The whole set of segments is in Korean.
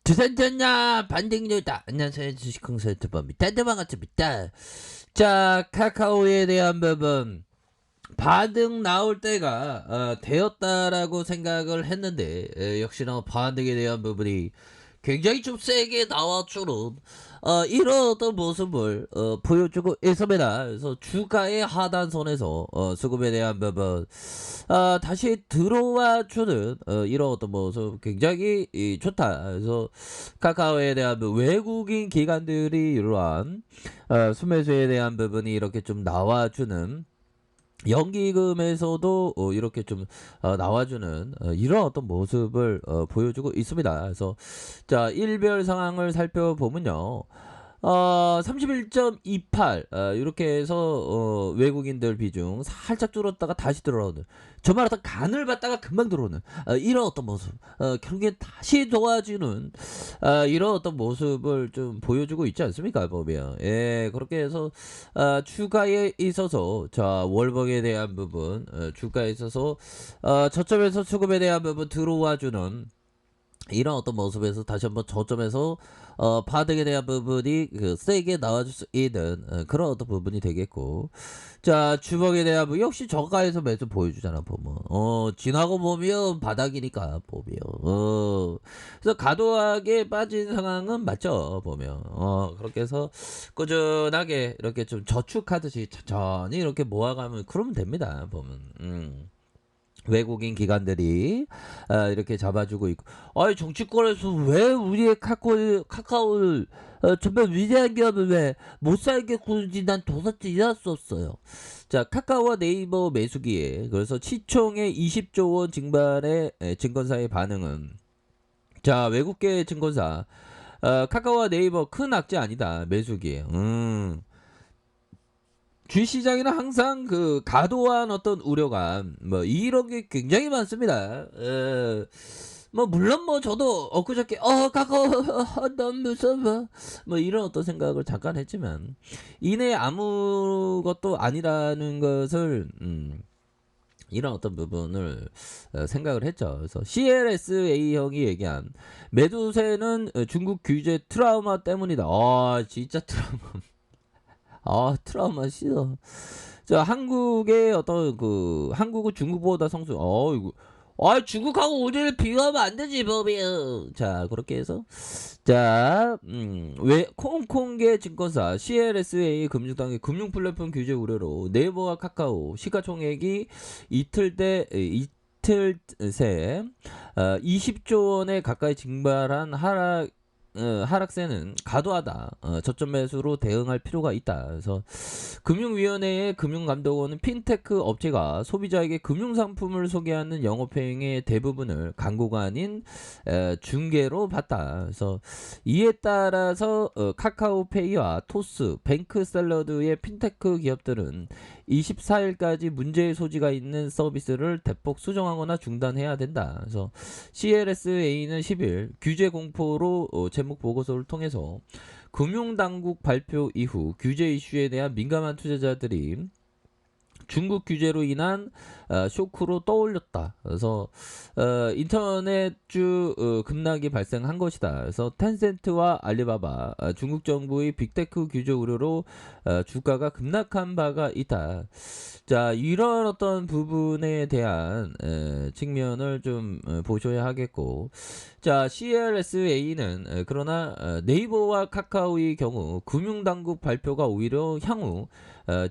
두산전야 반등률다. 안녕하세요, 주식공사 유튜버입니다. 반갑습니다. 자, 카카오에 대한 부분 반등 나올 때가 되었다라고 생각을 했는데 역시나 반등에 대한 부분이 굉장히 좀 세게 나와주는 이런 어떤 모습을 보여주고 있습니다. 그래서 주가의 하단선에서 수급에 대한 부분 다시 들어와주는 이런 어떤 모습 굉장히 좋다. 그래서 카카오에 대한 외국인 기관들이 이러한 수매수에 대한 부분이 이렇게 좀 나와주는, 연기금에서도 이렇게 좀 나와주는 이런 어떤 모습을 보여주고 있습니다. 그래서 자, 일별 상황을 살펴보면요. 31.28 이렇게 해서 외국인들 비중 살짝 줄었다가 다시 들어오는, 저말 어떤 간을 받다가 금방 들어오는 이런 어떤 모습, 결국엔 다시 도와주는 이런 어떤 모습을 좀 보여주고 있지 않습니까, 보면. 예, 그렇게 해서 주가에 있어서, 자, 월봉에 대한 부분, 주가에 있어서 저점에서 수급에 대한 부분 들어와주는 이런 어떤 모습에서 다시 한번 저점에서 바닥에 대한 부분이 세게 나와줄 수 있는 그런 어떤 부분이 되겠고, 자, 주먹에 대한 부분 역시 저가에서 매수 보여주잖아, 보면. 지나고 보면 바닥이니까, 보면. 그래서 과도하게 빠진 상황은 맞죠, 보면. 그렇게 해서 꾸준하게 이렇게 좀 저축하듯이 천천히 이렇게 모아가면 그러면 됩니다, 보면. 외국인 기관들이 이렇게 잡아주고 있고, 아니 정치권에서 왜 우리의 카카오를 정말 위대한 기업을 왜 못 살겠는지 난 도대체 이해할 수 없어요. 자, 카카오와 네이버 매수기에, 그래서 시총의 20조 원 증발의 증권사의 반응은, 자, 외국계 증권사 카카오와 네이버 큰 악재 아니다, 매수기에. 주시장에는 항상 그 과도한 어떤 우려감, 뭐 이런 게 굉장히 많습니다. 뭐 물론 뭐 저도 엊그저께 카카오 너무 무서워 뭐 이런 어떤 생각을 잠깐 했지만, 이내 아무것도 아니라는 것을 이런 어떤 부분을 생각을 했죠. 그래서 CLSA 형이 얘기한 매도세는 중국 규제 트라우마 때문이다. 진짜 트라우마. 트라우마 싫어. 자, 한국의 어떤 한국은 중국보다 성수. 이거. 중국하고 우리를 비교하면 안 되지, 법이요. 자, 그렇게 해서, 자, 왜 홍콩계 증권사 CLSA 금융당의 금융 플랫폼 규제 우려로 네이버와 카카오 시가총액이 이틀 새 20조 원에 가까이 증발한 하락세는 과도하다. 저점 매수로 대응할 필요가 있다. 그래서 금융위원회의 금융감독원은 핀테크 업체가 소비자에게 금융상품을 소개하는 영업행위의 대부분을 광고가 아닌 중개로 봤다. 그래서 이에 따라서 카카오페이와 토스, 뱅크샐러드의 핀테크 기업들은 24일까지 문제의 소지가 있는 서비스를 대폭 수정하거나 중단해야 된다. 그래서 CLSA는 10일 규제 공포로 제목 보고서를 통해서 금융당국 발표 이후 규제 이슈에 대한 민감한 투자자들이 중국 규제로 인한 쇼크로 떠올렸다. 그래서 인터넷주 급락이 발생한 것이다. 그래서 텐센트와 알리바바, 중국 정부의 빅테크 규제 우려로 주가가 급락한 바가 있다. 자, 이런 어떤 부분에 대한 측면을 좀 보셔야 하겠고, 자, CLSA는 그러나 네이버와 카카오의 경우 금융당국 발표가 오히려 향후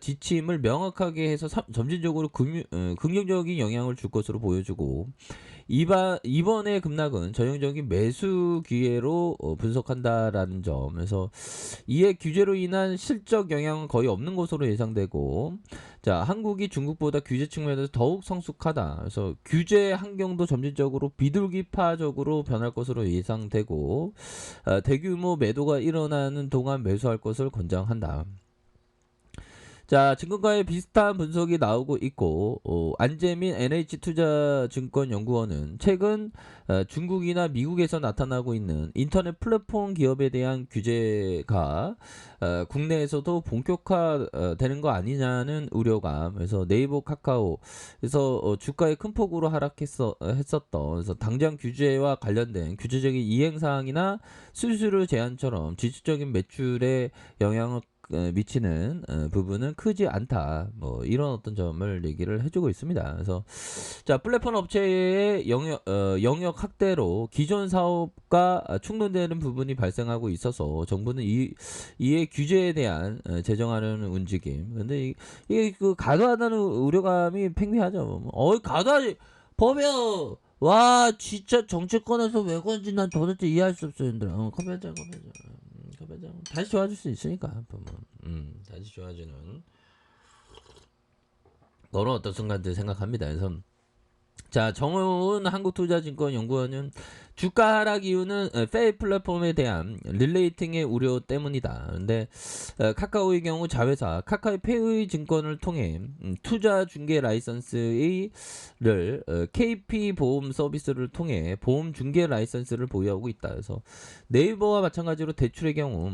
지침을 명확하게 해서 점진적으로 긍정적인 영향을 줄 것으로 보여주고, 이번의 급락은 전형적인 매수 기회로 분석한다라는 점에서 이에 규제로 인한 실적 영향은 거의 없는 것으로 예상되고, 자, 한국이 중국보다 규제 측면에서 더욱 성숙하다. 그래서 규제 환경도 점진적으로 비둘기파적으로 변할 것으로 예상되고, 대규모 매도가 일어나는 동안 매수할 것을 권장한다. 자, 증권가에 비슷한 분석이 나오고 있고, 안재민 NH투자증권연구원은 최근 중국이나 미국에서 나타나고 있는 인터넷 플랫폼 기업에 대한 규제가 국내에서도 본격화되는 거 아니냐는 우려감. 그래서 네이버, 카카오에서 주가에 큰 폭으로 했었던, 그래서 당장 규제와 관련된 규제적인 이행 사항이나 수수료 제한처럼 지수적인 매출에 영향을 미치는 부분은 크지 않다. 뭐 이런 어떤 점을 얘기를 해주고 있습니다. 그래서 자, 플랫폼 업체의 영역 확대로 기존 사업과 충돌되는 부분이 발생하고 있어서 정부는 이에 규제에 대한 제정하려는 움직임. 근데 이게 그 과도하다는 우려감이 팽배하죠. 과도하지 보면 와 진짜 정치권에서 왜 그런지 난 도대체 이해할 수 없어요. 컴퓨터. 다시 좋아질 수 있으니까 보면 다시 좋아지는 그런 어떤 순간들 생각합니다. 그래서 자, 정훈 한국투자증권연구원은 주가 하락 이유는 페이 플랫폼에 대한 릴레이팅의 우려 때문이다. 근데 카카오의 경우 자회사 카카오페이 증권을 통해 투자 중개 라이선스를 KP 보험 서비스를 통해 보험 중개 라이선스를 보유하고 있다. 그래서 네이버와 마찬가지로 대출의 경우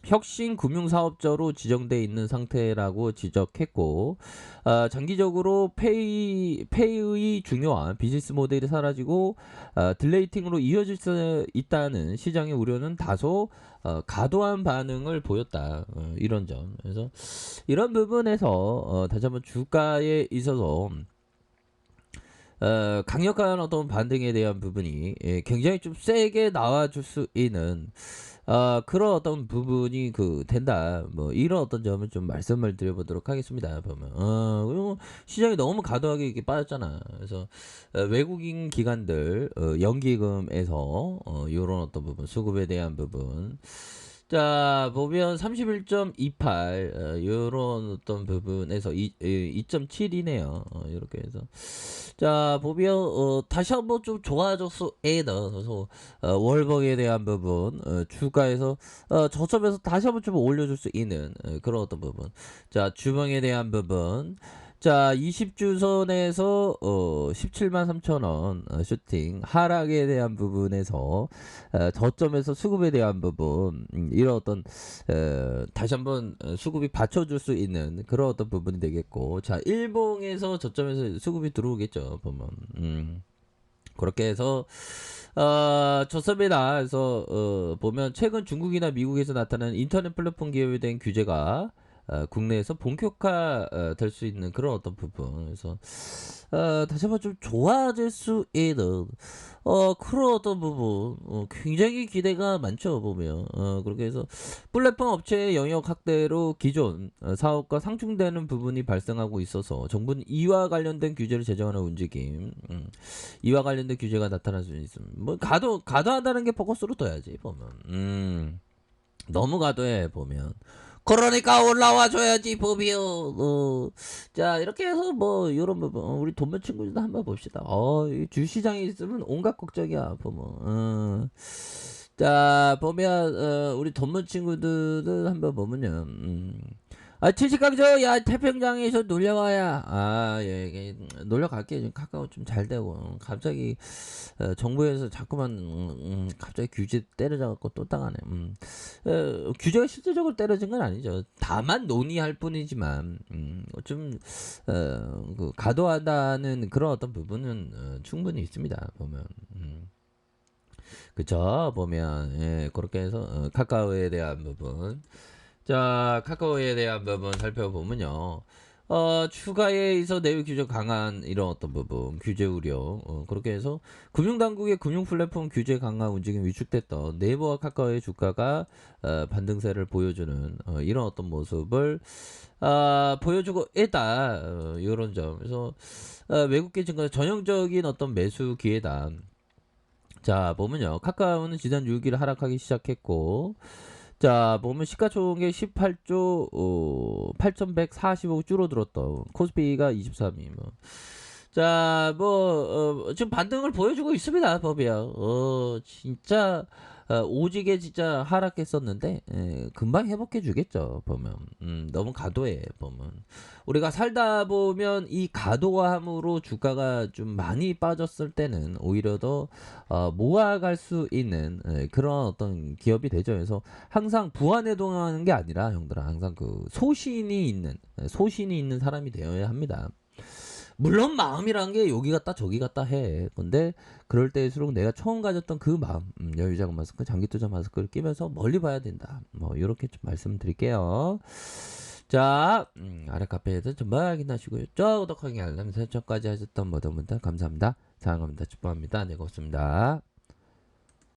혁신 금융사업자로 지정돼 있는 상태라고 지적했고, 장기적으로 페이의 중요한 비즈니스 모델이 사라지고 딜레이팅으로 이어질 수 있다는 시장의 우려는 다소 과도한 반응을 보였다. 이런 점. 그래서 이런 부분에서 다시 한번 주가에 있어서 강력한 어떤 반등에 대한 부분이 굉장히 좀 세게 나와줄 수 있는 그런 어떤 부분이 된다. 뭐 이런 어떤 점을 좀 말씀을 드려보도록 하겠습니다. 보면 그리고 시장이 너무 과도하게 이렇게 빠졌잖아. 그래서 외국인 기관들 연기금에서 이런 어떤 부분 수급에 대한 부분. 자, 보면 31.28 요런 어떤 부분에서 2.7이네요. 이렇게 해서 자, 보면 다시 한번 좀 좋아졌어. 그래서 월봉에 대한 부분 주가에서 저점에서 다시 한번 좀 올려줄 수 있는 그런 어떤 부분. 자, 주봉에 대한 부분. 자, 20주선에서 17만 3천원 슈팅 하락에 대한 부분에서 저점에서 수급에 대한 부분 이런 어떤 다시 한번 수급이 받쳐줄 수 있는 그런 어떤 부분이 되겠고, 자, 일봉에서 저점에서 수급이 들어오겠죠. 보면 그렇게 해서 좋습니다. 그래서 보면 최근 중국이나 미국에서 나타난 인터넷 플랫폼 기업에 대한 규제가 국내에서 본격화 될 수 있는 그런 어떤 부분. 그래서 다시 한번 좀 좋아질 수 있는 그런 어떤 부분 굉장히 기대가 많죠. 보면 그렇게 해서 플랫폼 업체의 영역 확대로 기존 사업과 상충되는 부분이 발생하고 있어서 정부는 이와 관련된 규제를 제정하는 움직임. 이와 관련된 규제가 나타날 수 있습니다. 뭐 과도하다는 게 포커스로 둬야지. 보면 너무 과도해. 보면 그러니까 올라와 줘야지 법이요. 자, 이렇게 해서 뭐 이런 부분 우리 돈벌 친구들도 한번 봅시다. 이 주시장에 있으면 온갖 걱정이야. 보면 자, 보면 우리 돈벌 친구들은 한번 보면요. 주식강조 야 태평양에서 놀려와야 예, 놀려갈게. 지금 카카오 좀 잘 되고 갑자기 정부에서 자꾸만 갑자기 규제 때려져갖고 또 당하네. 규제가 실질적으로 때려진 건 아니죠. 다만 논의할 뿐이지만 좀 과도하다는 그런 어떤 부분은 충분히 있습니다. 보면 그쵸. 보면 예, 그렇게 해서 카카오에 대한 부분. 자, 카카오에 대한 부분 살펴보면요. 추가에서 내외 규제 강한 이런 어떤 부분, 규제 우려. 그렇게 해서 금융당국의 금융 플랫폼 규제 강화 움직임이 위축됐던 네이버와 카카오의 주가가 반등세를 보여주는 이런 어떤 모습을 보여주고 있다. 이런 점. 그래서 외국계 증권 전형적인 어떤 매수 기회다. 자, 보면요. 카카오는 지난 6일 하락하기 시작했고, 자, 보면 시가총액 18조 8,145억 줄어들었던 코스피가 23위. 뭐. 자, 뭐 지금 반등을 보여주고 있습니다. 법이야. 진짜 오지게 진짜 하락했었는데 금방 회복해 주겠죠 보면. 너무 과도해 보면. 우리가 살다 보면 이 과도함으로 주가가 좀 많이 빠졌을 때는 오히려 더 모아갈 수 있는 그런 어떤 기업이 되죠. 그래서 항상 부안해동하는 게 아니라 형들아 항상 그 소신이 있는 사람이 되어야 합니다. 물론 마음이란 게 여기 갔다 저기 갔다 해. 근데 그럴 때일수록 내가 처음 가졌던 그 마음, 여유자금 마스크, 장기투자 마스크를 끼면서 멀리 봐야 된다. 뭐 이렇게 좀 말씀드릴게요. 자, 아래 카페에서 전부 확인하시고요. 저 구독하기 알람 설정까지 하셨던 모든 분들 감사합니다. 사랑합니다. 축복합니다. 네, 고맙습니다.